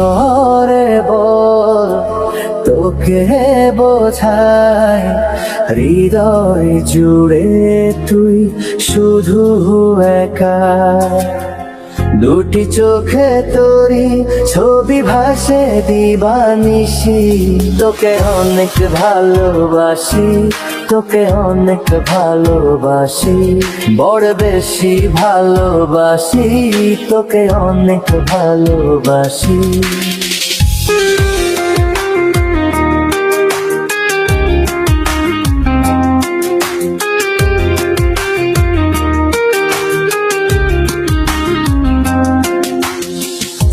করে বল তোকে বোঝাই, হৃদয় জুড়ে তুই শুধু একা। দুটি চোখে তোরি ছবি ভাসে দিবানিশি, তোকে অনেক ভালোবাসি, তোকে অনেক ভালোবাসি, বড় বেশি ভালোবাসি, তোকে অনেক ভালোবাসি।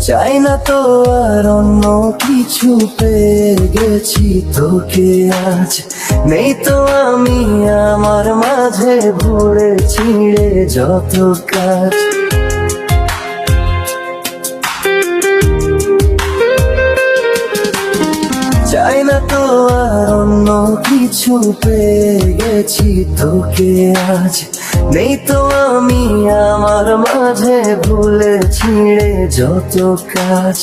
চাই না তো আর অন্য কিছু, পেয়ে গেছি তোকে আজ। নেই তো আমি আমার মাঝে ভরে ছিঁড়ে যত কাজ। চাই না তো আর অন্য কিছু, পেয়ে গেছি তোকে আজ। নেই তো আমি আমার মাঝে ভুলে ছিঁড়ে যত কাজ।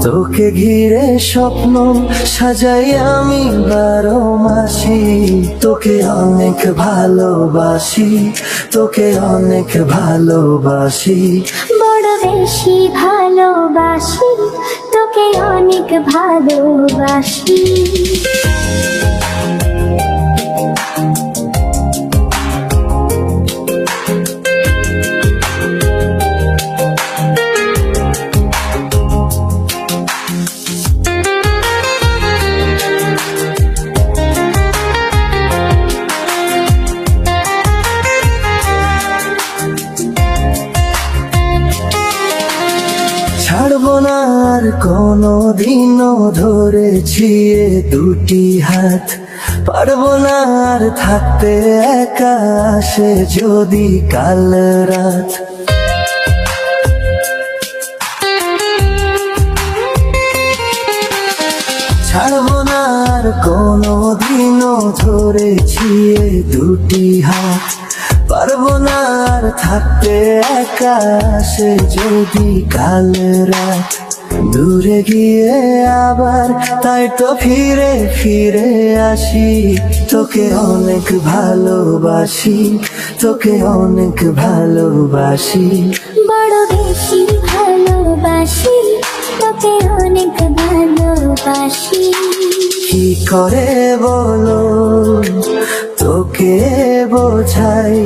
তোকে ঘিরে স্বপ্ন সাজাই আমি 12 মাসি, তোকে অনেক ভালোবাসি, তোকে অনেক ভালোবাসি, বড় বেশি ভালোবাসি, তোকে অনেক ভালোবাসি। ছাড়বো না আর কোনোদিনও ধরেছি এ দুটি হাত। পারবো না আর থাকতে একা, আসে যদি কাল রাত। ছাড়বো না আর কোনোদিনও ধরেছি এ দুটি হাত। পারবো না আর থাকতে একা, আসে যদি কাল রাত। দূরে গিয়ে আবার তাই তো ফিরে ফিরে আসি, তোকে অনেক ভালোবাসি, তোকে অনেক ভালোবাসি, বড় বেশি ভালোবাসি, তোকে অনেক ভালোবাসি। কি করে বলো তোকে বোঝাই,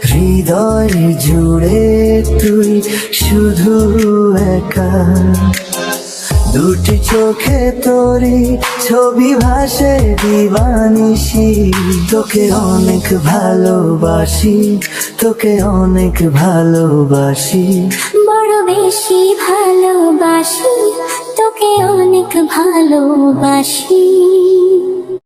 হৃদয় জুড়ে তুই শুধু একা। দুটি চোখে তোরি ছবি ভাসে দিবানিশি, তোকে অনেক ভালোবাসি, তোকে অনেক ভালোবাসি, বড় বেশি ভালোবাসি, তোকে অনেক ভালোবাসি।